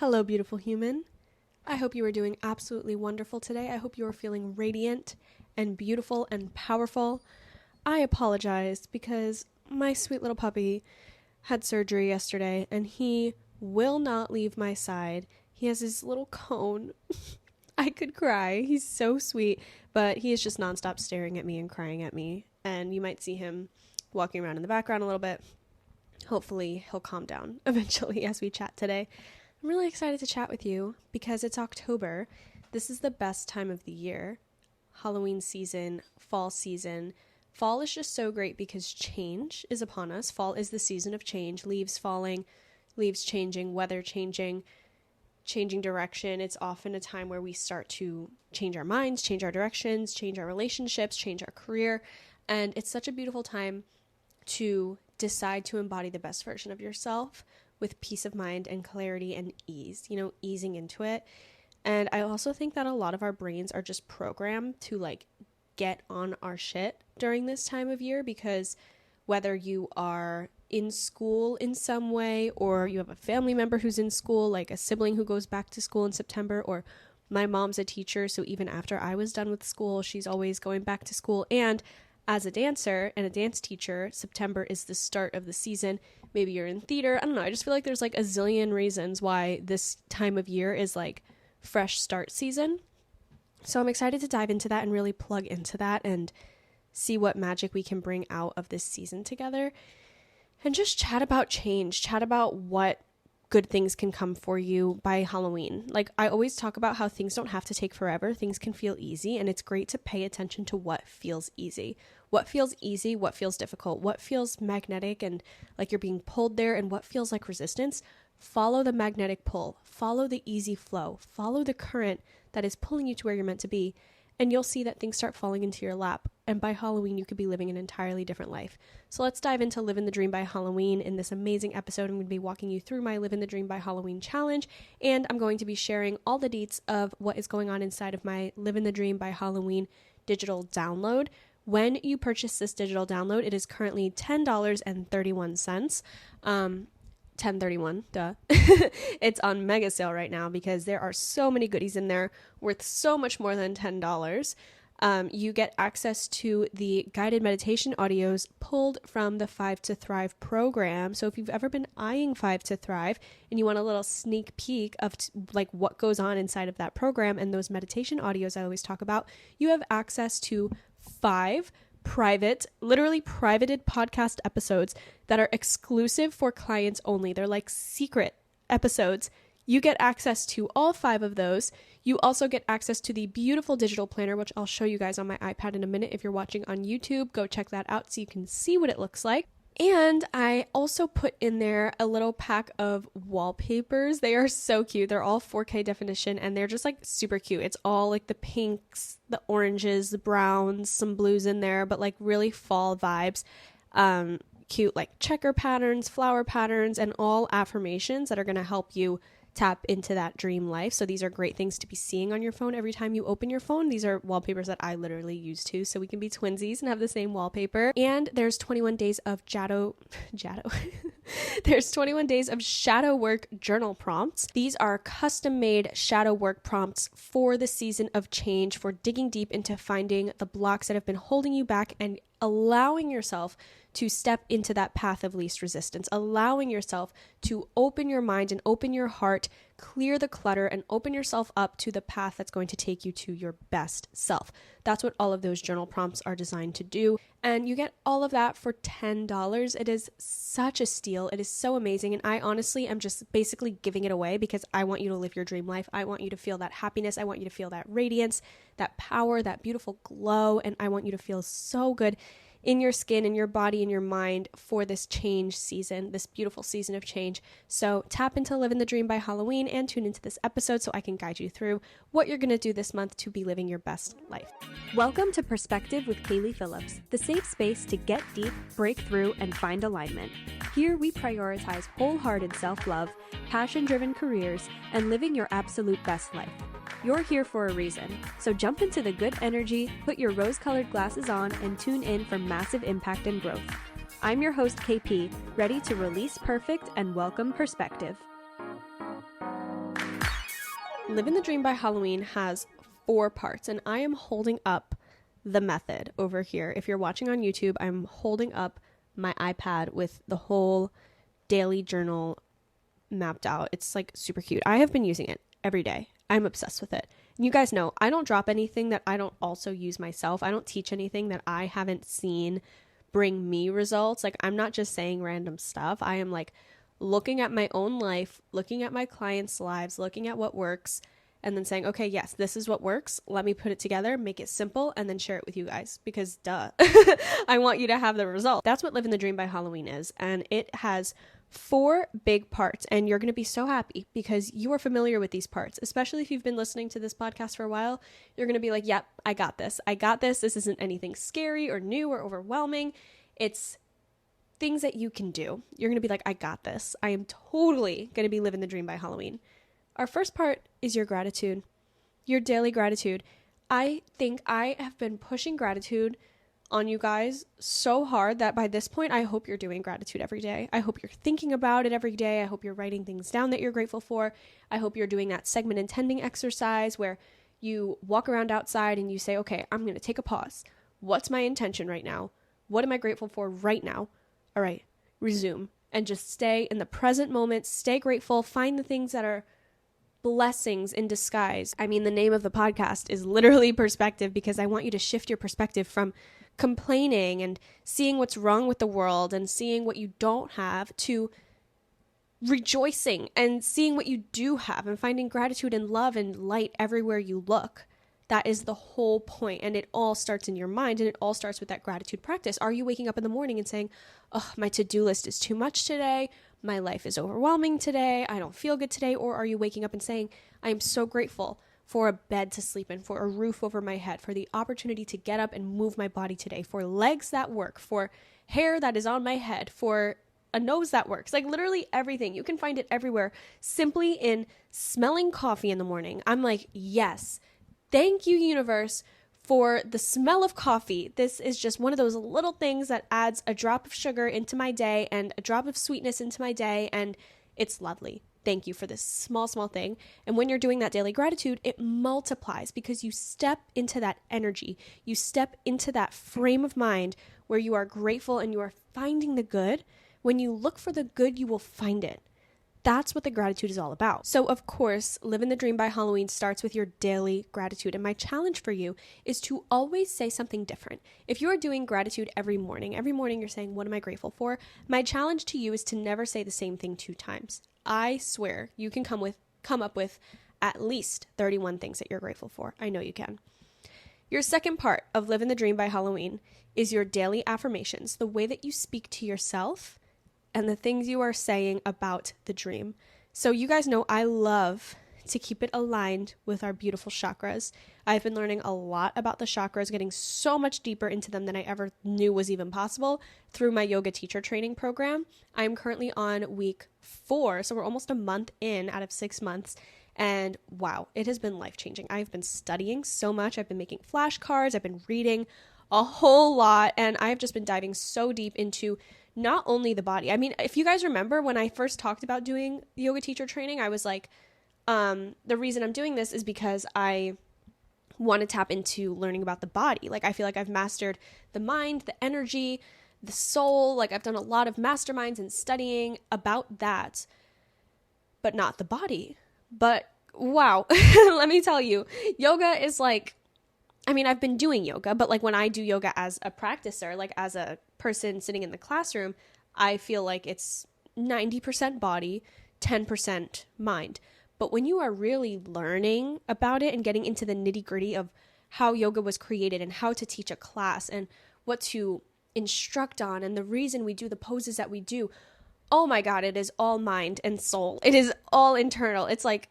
Hello, beautiful human. I hope you are doing absolutely wonderful today. I hope you are feeling radiant and beautiful and powerful. I apologize because my sweet little puppy had surgery yesterday and he will not leave my side. He has his little cone. I could cry. He's so sweet, but he is just nonstop staring at me and crying at me. And you might see him walking around in the background a little bit. Hopefully he'll calm down eventually as we chat today. I'm really excited to chat with you because it's October. This is the best time of the year. Halloween season, fall season. Fall is just so great because change is upon us. Fall is the season of change. Leaves falling, leaves changing, weather changing, changing direction. It's often a time where we start to change our minds, change our directions, change our relationships, change our career. And it's such a beautiful time to decide to embody the best version of yourself with peace of mind and clarity and ease, easing into it. And I also think that a lot of our brains are just programmed to get on our shit during this time of year, because whether you are in school in some way, or you have a family member who's in school, like a sibling who goes back to school in September, or my mom's a teacher, so even after I was done with school, she's always going back to school. And as a dancer and a dance teacher, September is the start of the season. Maybe you're in theater. I don't know. I just feel like there's a zillion reasons why this time of year is fresh start season. So I'm excited to dive into that and really plug into that and see what magic we can bring out of this season together, and just chat about change, chat about what good things can come for you by Halloween. I always talk about how things don't have to take forever. Things can feel easy, and it's great to pay attention to what feels easy. What feels easy, what feels difficult, what feels magnetic and like you're being pulled there, and what feels like resistance. Follow the magnetic pull, follow the easy flow, follow the current that is pulling you to where you're meant to be, and you'll see that things start falling into your lap. And by Halloween, you could be living an entirely different life. So let's dive into Livin the Dream by Halloween. In this amazing episode, I'm going to be walking you through my Livin the Dream by Halloween challenge, and I'm going to be sharing all the deets of what is going on inside of my Livin the Dream by Halloween digital download. When you purchase this digital download, it is currently $10.31. 1031, duh. It's on mega sale right now because there are so many goodies in there worth so much more than $10. You get access to the guided meditation audios pulled from the 5 to Thrive program. So if you've ever been eyeing 5 to Thrive and you want a little sneak peek of what goes on inside of that program and those meditation audios I always talk about, you have access to 5 literally privated podcast episodes that are exclusive for clients only. They're like secret episodes. You get access to all 5 of those. You also get access to the beautiful digital planner, which I'll show you guys on my iPad in a minute. If you're watching on YouTube, go check that out so you can see what it looks like. And I also put in there a little pack of wallpapers. They are so cute. They're all 4K definition and they're just super cute. It's all the pinks, the oranges, the browns, some blues in there, but really fall vibes. Cute checker patterns, flower patterns, and all affirmations that are going to help you tap into that dream life. So these are great things to be seeing on your phone every time you open your phone. These are wallpapers that I literally use too, so we can be twinsies and have the same wallpaper. And there's 21 days of There's 21 days of shadow work journal prompts. These are custom made shadow work prompts for the season of change, for digging deep into finding the blocks that have been holding you back and allowing yourself to step into that path of least resistance, allowing yourself to open your mind and open your heart, clear the clutter, and open yourself up to the path that's going to take you to your best self. That's what all of those journal prompts are designed to do. And you get all of that for $10. It is such a steal. It is so amazing. And I honestly am just basically giving it away because I want you to live your dream life. I want you to feel that happiness. I want you to feel that radiance, that power, that beautiful glow. And I want you to feel so good in your skin, in your body, in your mind for this change season, this beautiful season of change. So tap into Livin the Dream by Halloween and tune into this episode so I can guide you through what you're going to do this month to be living your best life. Welcome to Perspective with Kaylee Phillips, the safe space to get deep, break through, and find alignment. Here we prioritize wholehearted self-love, passion-driven careers, and living your absolute best life. You're here for a reason, so jump into the good energy, put your rose-colored glasses on, and tune in for massive impact and growth. I'm your host, KP, ready to release perfect and welcome perspective. Living the Dream by Halloween has 4 parts, and I am holding up the method over here. If you're watching on YouTube, I'm holding up my iPad with the whole daily journal mapped out. It's like super cute. I have been using it every day. I'm obsessed with it. And you guys know I don't drop anything that I don't also use myself. I don't teach anything that I haven't seen bring me results. Like, I'm not just saying random stuff. I am like looking at my own life, looking at my clients' lives, looking at what works, and then saying, okay, yes, this is what works. Let me put it together, make it simple, and then share it with you guys because duh, I want you to have the result. That's what Living the Dream by Halloween is. And it has 4 big parts, and you're going to be so happy because you are familiar with these parts, especially if you've been listening to this podcast for a while. You're going to be like, yep, I got this. I got this. This isn't anything scary or new or overwhelming. It's things that you can do. You're going to be like, I got this. I am totally going to be living the dream by Halloween. Our first part is your gratitude, your daily gratitude. I think I have been pushing gratitude on you guys so hard that by this point, I hope you're doing gratitude every day. I hope you're thinking about it every day. I hope you're writing things down that you're grateful for. I hope you're doing that segment intending exercise where you walk around outside and you say, okay, I'm going to take a pause. What's my intention right now? What am I grateful for right now? All right, resume and just stay in the present moment. Stay grateful. Find the things that are blessings in disguise. I mean, the name of the podcast is literally perspective because I want you to shift your perspective from complaining and seeing what's wrong with the world and seeing what you don't have to rejoicing and seeing what you do have and finding gratitude and love and light everywhere you look. That is the whole point. And it all starts in your mind, and it all starts with that gratitude practice. Are you waking up in the morning and saying, oh, my to-do list is too much today. My life is overwhelming today. I don't feel good today. Or are you waking up and saying, I am so grateful for a bed to sleep in, for a roof over my head, for the opportunity to get up and move my body today, for legs that work, for hair that is on my head, for a nose that works, like literally everything. You can find it everywhere simply in smelling coffee in the morning. I'm like, yes, thank you, universe, for the smell of coffee. This is just one of those little things that adds a drop of sugar into my day and a drop of sweetness into my day, and it's lovely. Thank you for this small thing. And when you're doing that daily gratitude, it multiplies because you step into that energy. You step into that frame of mind where you are grateful and you are finding the good. When you look for the good, you will find it. That's what the gratitude is all about. So, of course, Living the Dream by Halloween starts with your daily gratitude. And my challenge for you is to always say something different. If you are doing gratitude every morning you're saying, what am I grateful for? My challenge to you is to never say the same thing 2 times. I swear you can come up with at least 31 things that you're grateful for. I know you can. Your second part of Living the Dream by Halloween is your daily affirmations, the way that you speak to yourself and the things you are saying about the dream. So you guys know I love to keep it aligned with our beautiful chakras. I've been learning a lot about the chakras, getting so much deeper into them than I ever knew was even possible through my yoga teacher training program. I'm currently on week 4, so we're almost a month in out of 6 months. And wow, it has been life-changing. I've been studying so much. I've been making flashcards. I've been reading a whole lot. And I've just been diving so deep into not only the body. I mean, if you guys remember when I first talked about doing yoga teacher training, I was like, the reason I'm doing this is because I want to tap into learning about the body. Like, I feel like I've mastered the mind, the energy, the soul. Like, I've done a lot of masterminds and studying about that, but not the body. But wow, let me tell you, yoga is like, I mean, I've been doing yoga, but like when I do yoga as a practicer, like as a person sitting in the classroom, I feel like it's 90% body, 10% mind. But when you are really learning about it and getting into the nitty-gritty of how yoga was created and how to teach a class and what to instruct on and the reason we do the poses that we do, oh my God, it is all mind and soul. It is all internal. It's like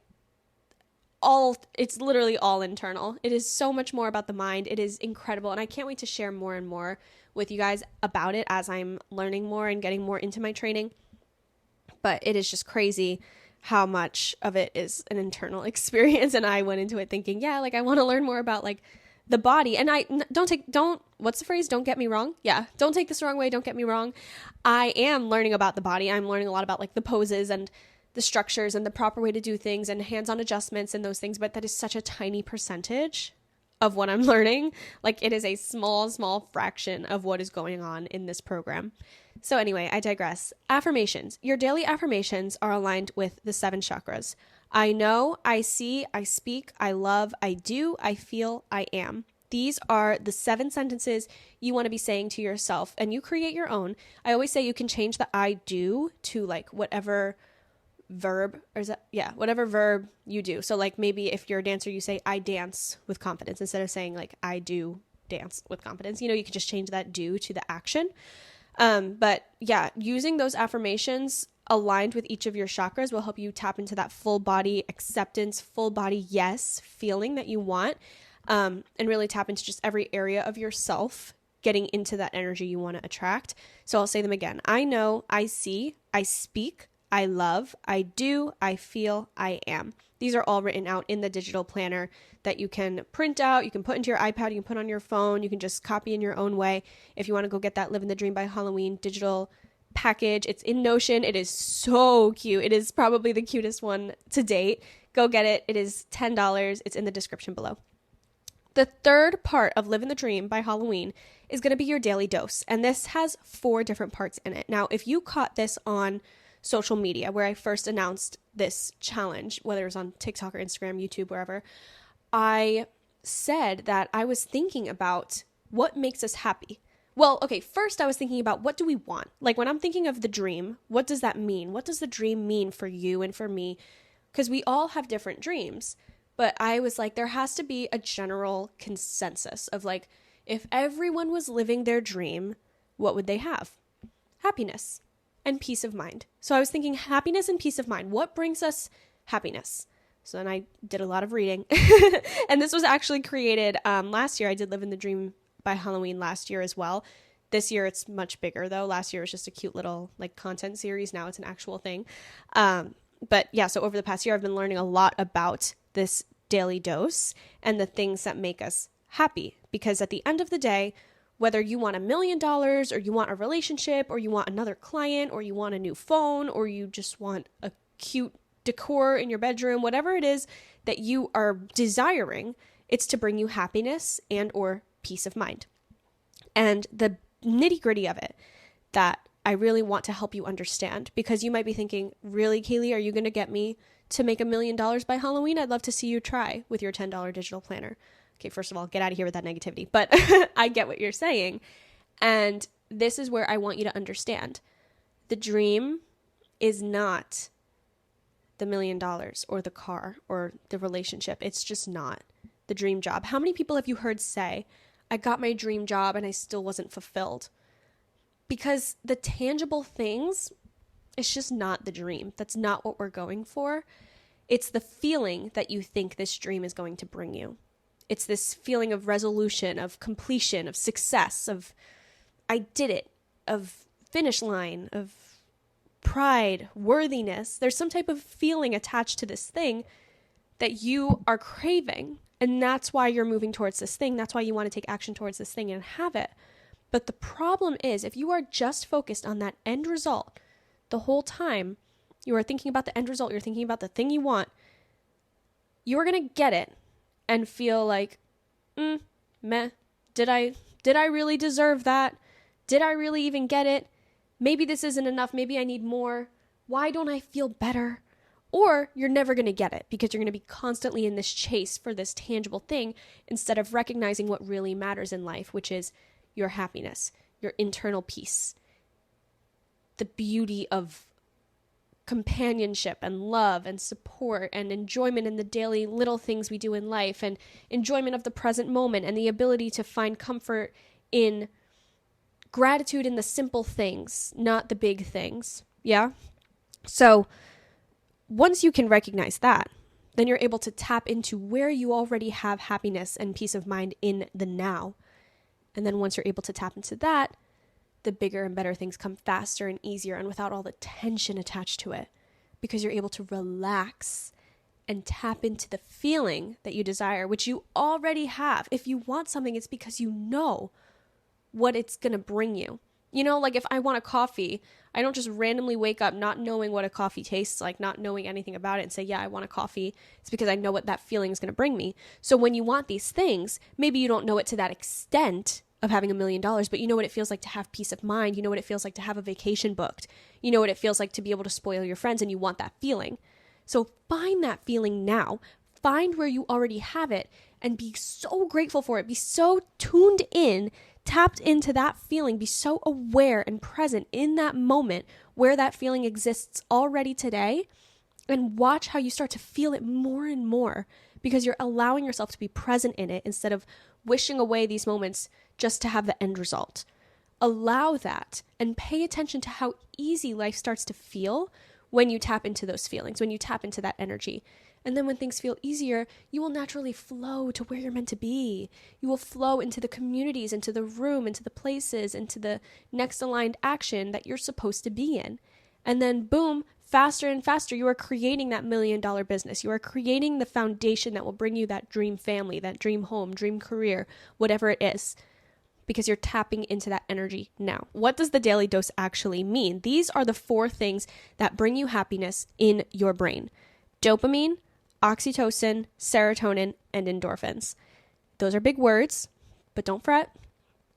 it's literally all internal. It is so much more about the mind. It is incredible. And I can't wait to share more and more with you guys about it as I'm learning more and getting more into my training. But it is just crazy how much of it is an internal experience. And I went into it thinking, yeah, like I want to learn more about like the body. And what's the phrase? Don't get me wrong. Yeah. Don't take this the wrong way. Don't get me wrong. I am learning about the body. I'm learning a lot about like the poses and the structures and the proper way to do things and hands-on adjustments and those things, but that is such a tiny percentage of what I'm learning. Like, it is a small fraction of what is going on in this program. So anyway, I digress. Affirmations. Your daily affirmations are aligned with the 7 chakras. I know, I see, I speak, I love, I do, I feel, I am. These are the 7 sentences you want to be saying to yourself, and you create your own. I always say you can change the I do to like whatever verb, or is that, yeah, whatever verb you do. So like maybe if you're a dancer, you say I dance with confidence instead of saying like I do dance with confidence. You can just change that do to the action. But yeah, using those affirmations aligned with each of your chakras will help you tap into that full body acceptance, full body yes feeling that you want, and really tap into just every area of yourself, getting into that energy you want to attract. So I'll say them again. I know, I see, I speak, I love, I do, I feel, I am. These are all written out in the digital planner that you can print out, you can put into your iPad, you can put on your phone, you can just copy in your own way. If you want to go get that Livin the Dream by Halloween digital package, it's in Notion. It is so cute. It is probably the cutest one to date. Go get it. It is $10. It's in the description below. The third part of Livin the Dream by Halloween is going to be your daily dose. And this has 4 different parts in it. Now, if you caught this on social media where I first announced this challenge, whether it was on TikTok or Instagram, YouTube, wherever, I said that I was thinking about what makes us happy. Well, okay, first I was thinking about what do we want? Like when I'm thinking of the dream, what does that mean? What does the dream mean for you and for me? Because we all have different dreams. But I was like, there has to be a general consensus of like, if everyone was living their dream, what would they have? Happiness and peace of mind. So I was thinking happiness and peace of mind. What brings us happiness? So then I did a lot of reading. And this was actually created last year. I did Livin the Dream by Halloween last year as well. This year it's much bigger though. Last year was just a cute little like content series. Now it's an actual thing. But yeah, so over the past year I've been learning a lot about this daily dose and the things that make us happy. Because at the end of the day, whether you want $1 million or you want a relationship or you want another client or you want a new phone or you just want a cute decor in your bedroom, whatever it is that you are desiring, it's to bring you happiness and or peace of mind. And the nitty-gritty of it that I really want to help you understand, because you might be thinking, really, Kaylee, are you going to get me to make $1 million by Halloween? I'd love to see you try with your $10 digital planner. Okay, first of all, get out of here with that negativity, but I get what you're saying. And this is where I want you to understand. The dream is not the $1 million or the car or the relationship. It's just not the dream job. How many people have you heard say, I got my dream job and I still wasn't fulfilled? Because the tangible things, it's just not the dream. That's not what we're going for. It's the feeling that you think this dream is going to bring you. It's this feeling of resolution, of completion, of success, of I did it, of finish line, of pride, worthiness. There's some type of feeling attached to this thing that you are craving. And that's why you're moving towards this thing. That's why you want to take action towards this thing and have it. But the problem is, if you are just focused on that end result the whole time, you are thinking about the end result, you're thinking about the thing you want, you're going to get it and feel like, meh, did I really deserve that? Did I really even get it? Maybe this isn't enough. Maybe I need more. Why don't I feel better? Or you're never going to get it because you're going to be constantly in this chase for this tangible thing instead of recognizing what really matters in life, which is your happiness, your internal peace, the beauty of companionship and love and support and enjoyment in the daily little things we do in life and enjoyment of the present moment and the ability to find comfort in gratitude in the simple things, not the big things. Yeah? So once you can recognize that, then you're able to tap into where you already have happiness and peace of mind in the now. And then once you're able to tap into that, the bigger and better things come faster and easier and without all the tension attached to it, because you're able to relax and tap into the feeling that you desire, which you already have. If you want something, it's because you know what it's going to bring you. You know, like if I want a coffee, I don't just randomly wake up not knowing what a coffee tastes like, not knowing anything about it and say, yeah, I want a coffee. It's because I know what that feeling is going to bring me. So when you want these things, maybe you don't know it to that extent of having $1 million, but you know what it feels like to have peace of mind. You know what it feels like to have a vacation booked. You know what it feels like to be able to spoil your friends, and you want that feeling. So find that feeling now. Find where you already have it and be so grateful for it. Be so tuned in, tapped into that feeling. Be so aware and present in that moment where that feeling exists already today, and watch how you start to feel it more and more, because you're allowing yourself to be present in it instead of wishing away these moments just to have the end result. Allow that and pay attention to how easy life starts to feel when you tap into those feelings, when you tap into that energy. And then when things feel easier, you will naturally flow to where you're meant to be. You will flow into the communities, into the room, into the places, into the next aligned action that you're supposed to be in. And then boom, faster and faster, you are creating that $1 million business. You are creating the foundation that will bring you that dream family, that dream home, dream career, whatever it is, because you're tapping into that energy now. What does the daily dose actually mean? These are the 4 things that bring you happiness in your brain: dopamine, oxytocin, serotonin, and endorphins. Those are big words, but don't fret.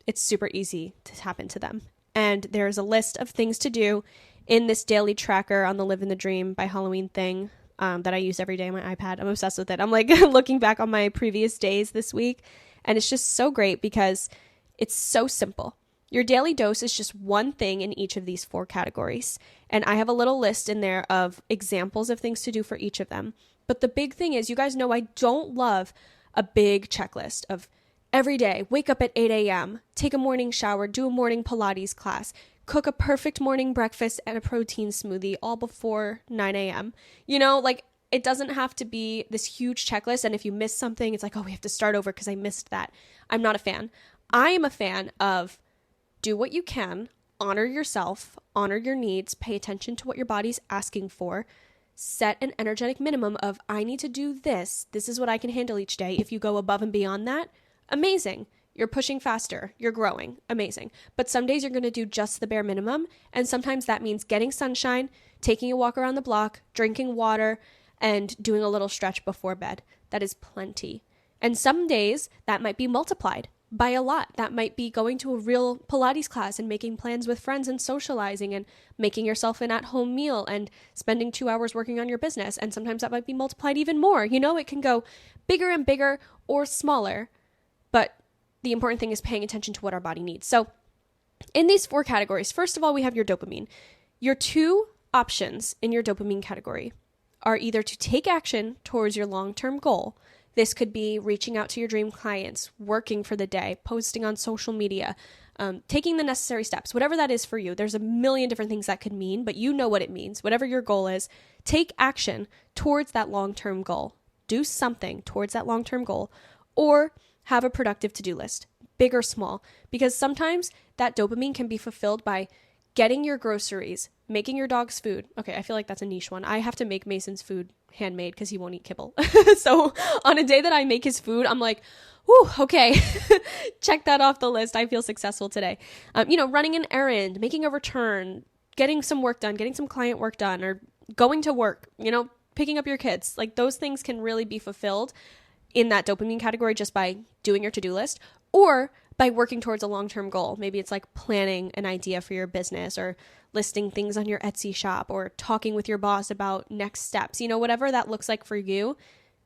It's super easy to tap into them. And there's a list of things to do in this daily tracker on the Live in the Dream by Halloween thing that I use every day on my iPad. I'm obsessed with it. I'm like looking back on my previous days this week, and it's just so great because it's so simple. Your daily dose is just one thing in each of these 4 categories. And I have a little list in there of examples of things to do for each of them. But the big thing is, you guys know I don't love a big checklist of every day, wake up at 8 a.m., take a morning shower, do a morning Pilates class, cook a perfect morning breakfast and a protein smoothie all before 9 a.m. You know, like it doesn't have to be this huge checklist. And if you miss something, it's like, oh, we have to start over because I missed that. I'm not a fan. I am a fan of do what you can, honor yourself, honor your needs, pay attention to what your body's asking for, set an energetic minimum of I need to do this. This is what I can handle each day. If you go above and beyond that, amazing. You're pushing faster. You're growing. Amazing. But some days you're going to do just the bare minimum. And sometimes that means getting sunshine, taking a walk around the block, drinking water, and doing a little stretch before bed. That is plenty. And some days that might be multiplied by a lot. That might be going to a real Pilates class and making plans with friends and socializing and making yourself an at-home meal and spending 2 hours working on your business. And sometimes that might be multiplied even more. You know, it can go bigger and bigger or smaller, but the important thing is paying attention to what our body needs. So in these 4 categories, first of all, we have your dopamine. Your 2 options in your dopamine category are either to take action towards your long-term goal. This could be reaching out to your dream clients, working for the day, posting on social media, taking the necessary steps, whatever that is for you. There's a million different things that could mean, but you know what it means. Whatever your goal is, take action towards that long-term goal. Do something towards that long-term goal, or have a productive to-do list, big or small, because sometimes that dopamine can be fulfilled by getting your groceries, making your dog's food. Okay, I feel like that's a niche one. I have to make Mason's food handmade because he won't eat kibble. So on a day that I make his food, I'm like, whew, okay, check that off the list. I feel successful today. Running an errand, making a return, getting some work done, getting some client work done, or going to work, picking up your kids. Like those things can really be fulfilled in that dopamine category just by doing your to-do list or by working towards a long-term goal. Maybe it's like planning an idea for your business or listing things on your Etsy shop or talking with your boss about next steps, whatever that looks like for you,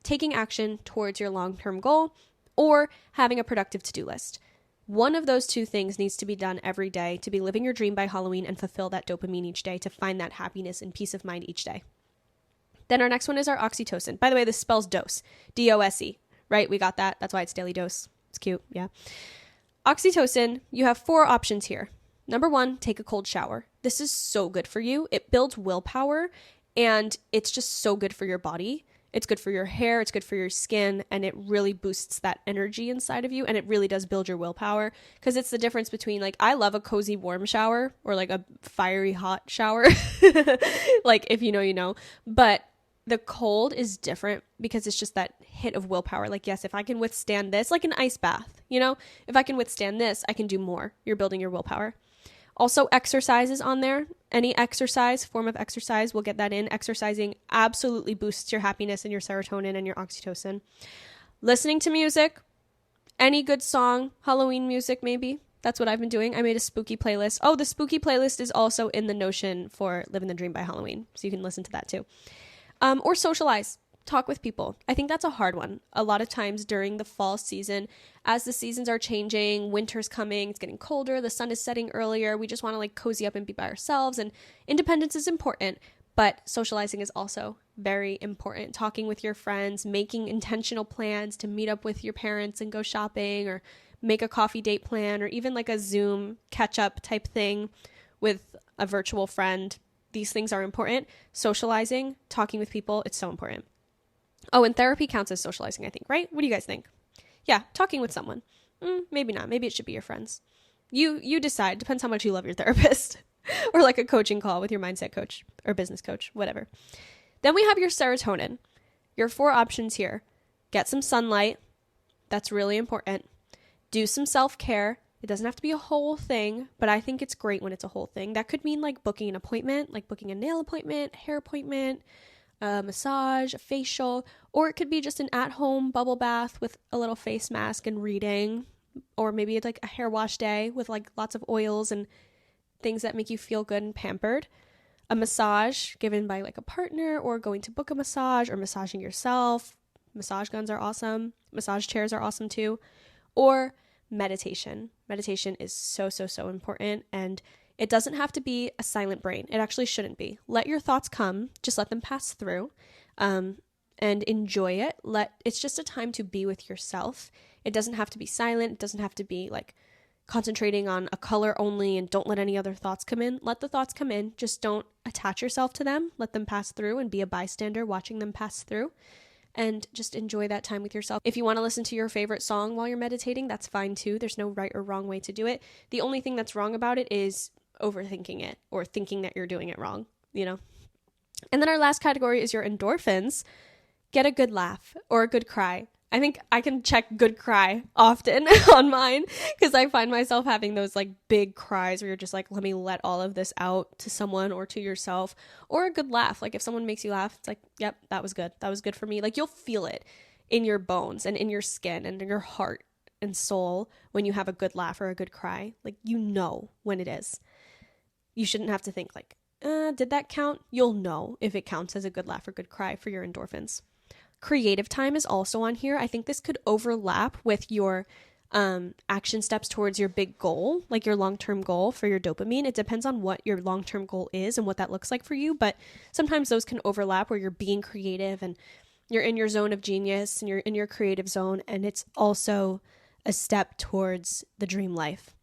taking action towards your long-term goal or having a productive to-do list. One of those 2 things needs to be done every day to be living your dream by Halloween and fulfill that dopamine each day, to find that happiness and peace of mind each day. Then our next one is our oxytocin. By the way, this spells dose, D.O.S.E, right? We got that. That's why it's daily dose. It's cute. Yeah. Oxytocin, you have 4 options here. Number 1, take a cold shower. This is so good for you. It builds willpower and it's just so good for your body. It's good for your hair. It's good for your skin. And it really boosts that energy inside of you. And it really does build your willpower, because it's the difference between I love a cozy warm shower or like a fiery hot shower. Like if you know, you know, but the cold is different because it's just that hit of willpower. Like, yes, if I can withstand this, like an ice bath, if I can withstand this, I can do more. You're building your willpower. Also, exercise is on there. Any exercise, form of exercise, we'll get that in. Exercising absolutely boosts your happiness and your serotonin and your oxytocin. Listening to music, any good song, Halloween music maybe. That's what I've been doing. I made a spooky playlist. Oh, the spooky playlist is also in the Notion for Living the Dream by Halloween, so you can listen to that too. Or socialize. Talk with people. I think that's a hard one. A lot of times during the fall season, as the seasons are changing, winter's coming, it's getting colder, the sun is setting earlier, we just want to like cozy up and be by ourselves, and independence is important, but socializing is also very important. Talking with your friends, making intentional plans to meet up with your parents and go shopping, or make a coffee date plan, or even like a Zoom catch-up type thing with a virtual friend. These things are important. Socializing, talking with people, it's so important. Oh, and therapy counts as socializing, I think, right? What do you guys think? Yeah, talking with someone. Maybe not. Maybe it should be your friends. You decide. Depends how much you love your therapist. Or like a coaching call with your mindset coach or business coach, whatever. Then we have your serotonin. Your 4 options here. Get some sunlight. That's really important. Do some self-care. It doesn't have to be a whole thing, but I think it's great when it's a whole thing. That could mean like booking an appointment, like booking a nail appointment, hair appointment, a massage, a facial, or it could be just an at-home bubble bath with a little face mask and reading, or maybe it's like a hair wash day with like lots of oils and things that make you feel good and pampered. A massage given by like a partner, or going to book a massage, or massaging yourself. Massage guns are awesome. Massage chairs are awesome too. Or meditation. Meditation is so important, and it doesn't have to be a silent brain. It actually shouldn't be. Let your thoughts come. Just let them pass through, and enjoy it. It's just a time to be with yourself. It doesn't have to be silent. It doesn't have to be like concentrating on a color only and don't let any other thoughts come in. Let the thoughts come in. Just don't attach yourself to them. Let them pass through and be a bystander watching them pass through. And just enjoy that time with yourself. If you want to listen to your favorite song while you're meditating, that's fine too. There's no right or wrong way to do it. The only thing that's wrong about it is overthinking it or thinking that you're doing it wrong, you know? And then our last category is your endorphins. Get a good laugh or a good cry. I think I can check good cry often on mine, because I find myself having those like big cries where you're just like, let me let all of this out to someone or to yourself. Or a good laugh. Like if someone makes you laugh, it's like, yep, that was good. That was good for me. Like you'll feel it in your bones and in your skin and in your heart and soul when you have a good laugh or a good cry. Like you know when it is. You shouldn't have to think like, did that count? You'll know if it counts as a good laugh or good cry for your endorphins. Creative time is also on here. I think this could overlap with your action steps towards your big goal, like your long-term goal for your dopamine. It depends on what your long-term goal is and what that looks like for you, but sometimes those can overlap where you're being creative and you're in your zone of genius and you're in your creative zone, and it's also a step towards the dream life.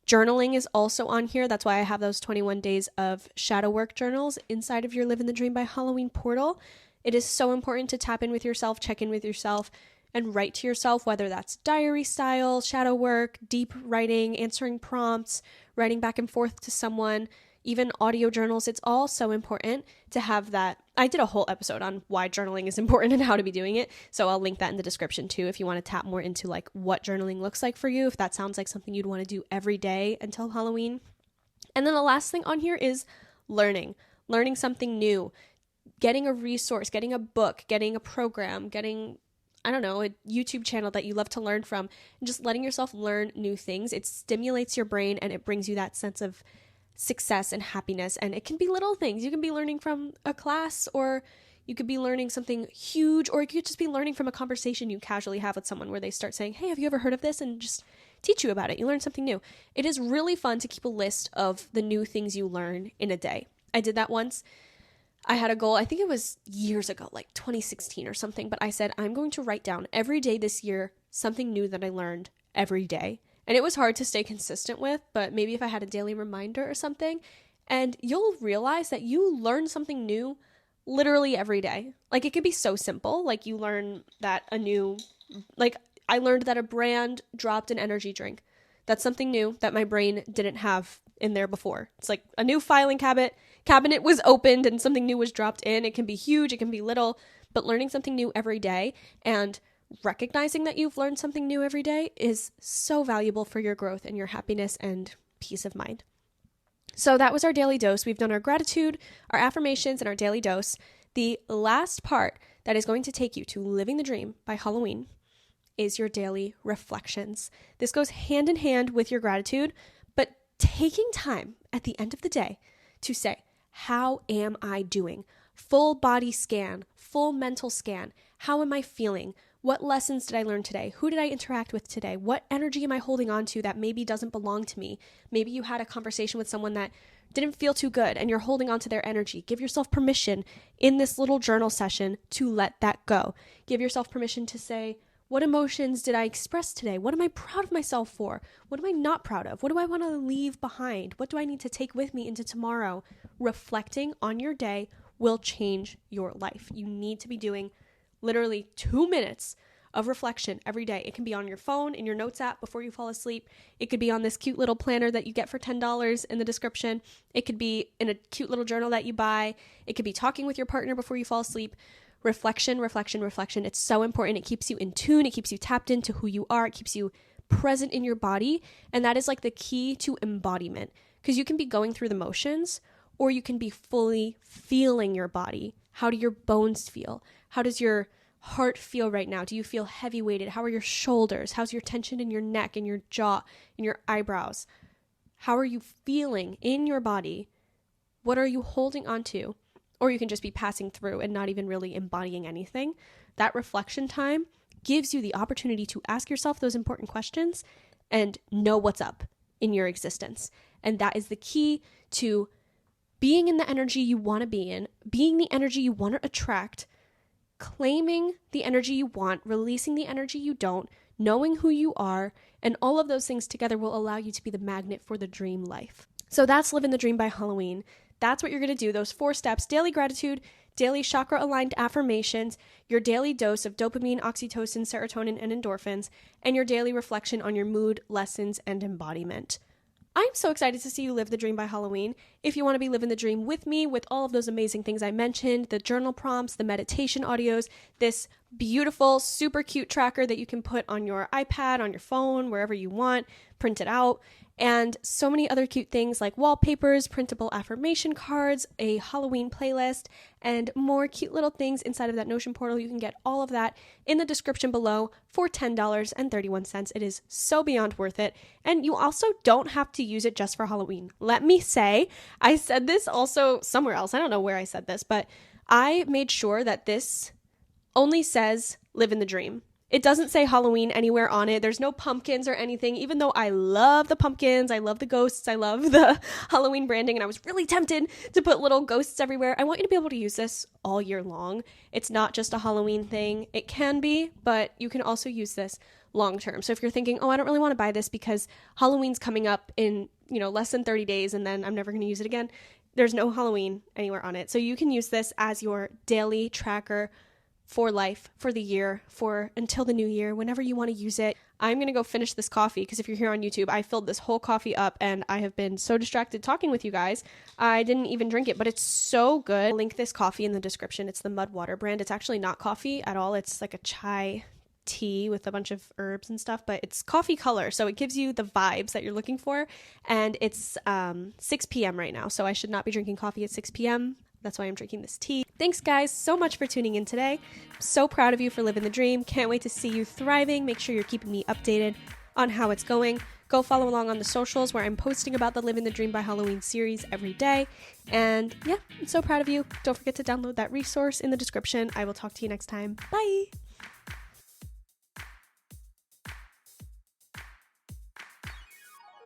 Journaling is also on here. That's why I have those 21 days of shadow work journals inside of your Live in the Dream by Halloween portal. It is so important to tap in with yourself, check in with yourself, and write to yourself, whether that's diary style, shadow work, deep writing, answering prompts, writing back and forth to someone, even audio journals. It's all so important to have that. I did a whole episode on why journaling is important and how to be doing it, so I'll link that in the description too if you want to tap more into like what journaling looks like for you, if that sounds like something you'd want to do every day until Halloween. And then the last thing on here is learning something new. Getting a resource, getting a book, getting a program, getting, I don't know, a YouTube channel that you love to learn from, and just letting yourself learn new things. It stimulates your brain and it brings you that sense of success and happiness. And it can be little things. You can be learning from a class, or you could be learning something huge, or you could just be learning from a conversation you casually have with someone where they start saying, hey, have you ever heard of this? And just teach you about it. You learn something new. It is really fun to keep a list of the new things you learn in a day. I did that once. I had a goal, I think it was years ago, like 2016 or something, but I said, I'm going to write down every day this year something new that I learned every day. And it was hard to stay consistent with, but maybe if I had a daily reminder or something, and you'll realize that you learn something new literally every day. Like it could be so simple, like you learn that I learned that a brand dropped an energy drink. That's something new that my brain didn't have in there before. It's like a new filing cabinet was opened and something new was dropped in. It can be huge, it can be little, but learning something new every day and recognizing that you've learned something new every day is so valuable for your growth and your happiness and peace of mind. So that was our daily dose. We've done our gratitude, our affirmations, and our daily dose. The last part that is going to take you to living the dream by Halloween is your daily reflections. This goes hand in hand with your gratitude, but taking time at the end of the day to say, how am I doing? Full body scan, full mental scan. How am I feeling? What lessons did I learn today? Who did I interact with today? What energy am I holding on to that maybe doesn't belong to me? Maybe you had a conversation with someone that didn't feel too good and you're holding on to their energy. Give yourself permission in this little journal session to let that go. Give yourself permission to say, what emotions did I express today? What am I proud of myself for? What am I not proud of? What do I want to leave behind? What do I need to take with me into tomorrow? Reflecting on your day will change your life. You need to be doing literally 2 minutes of reflection every day. It can be on your phone, in your notes app before you fall asleep. It could be on this cute little planner that you get for $10 in the description. It could be in a cute little journal that you buy. It could be talking with your partner before you fall asleep. Reflection, reflection, reflection. It's so important. It keeps you in tune. It keeps you tapped into who you are. It keeps you present in your body. And that is like the key to embodiment, because you can be going through the motions or you can be fully feeling your body. How do your bones feel? How does your heart feel right now? Do you feel heavy weighted? How are your shoulders? How's your tension in your neck and your jaw and your eyebrows? How are you feeling in your body? What are you holding on to? Or you can just be passing through and not even really embodying anything. That reflection time gives you the opportunity to ask yourself those important questions and know what's up in your existence. And that is the key to being in the energy you want to be in, being the energy you want to attract, claiming the energy you want, releasing the energy you don't, knowing who you are, and all of those things together will allow you to be the magnet for the dream life. So that's Living the Dream by Halloween. That's what you're going to do. Those 4 steps: daily gratitude, daily chakra-aligned affirmations, your daily dose of dopamine, oxytocin, serotonin, and endorphins, and your daily reflection on your mood, lessons, and embodiment. I'm so excited to see you live the dream by Halloween. If you want to be living the dream with me, with all of those amazing things I mentioned, the journal prompts, the meditation audios, this beautiful, super cute tracker that you can put on your iPad, on your phone, wherever you want, print it out, and so many other cute things like wallpapers, printable affirmation cards, a Halloween playlist, and more cute little things inside of that Notion portal. You can get all of that in the description below for $10.31. It is so beyond worth it. And you also don't have to use it just for Halloween. Let me say, I said this also somewhere else. I don't know where I said this, but I made sure that this only says live in the dream. It doesn't say Halloween anywhere on it. There's no pumpkins or anything, even though I love the pumpkins, I love the ghosts, I love the Halloween branding, and I was really tempted to put little ghosts everywhere. I want you to be able to use this all year long. It's not just a Halloween thing. It can be, but you can also use this long term. So if you're thinking, oh, I don't really want to buy this because Halloween's coming up in, less than 30 days and then I'm never going to use it again, there's no Halloween anywhere on it. So you can use this as your daily tracker for life, for the year, for until the new year, whenever you want to use it. I'm going to go finish this coffee because if you're here on YouTube, I filled this whole coffee up and I have been so distracted talking with you guys. I didn't even drink it, but it's so good. I'll link this coffee in the description. It's the Mud Water brand. It's actually not coffee at all. It's like a chai tea with a bunch of herbs and stuff, but it's coffee color. So it gives you the vibes that you're looking for. And it's 6 p.m. right now. So I should not be drinking coffee at 6 p.m. That's why I'm drinking this tea. Thanks, guys, so much for tuning in today. I'm so proud of you for living the dream. Can't wait to see you thriving. Make sure you're keeping me updated on how it's going. Go follow along on the socials where I'm posting about the Living the Dream by Halloween series every day. And yeah, I'm so proud of you. Don't forget to download that resource in the description. I will talk to you next time. Bye.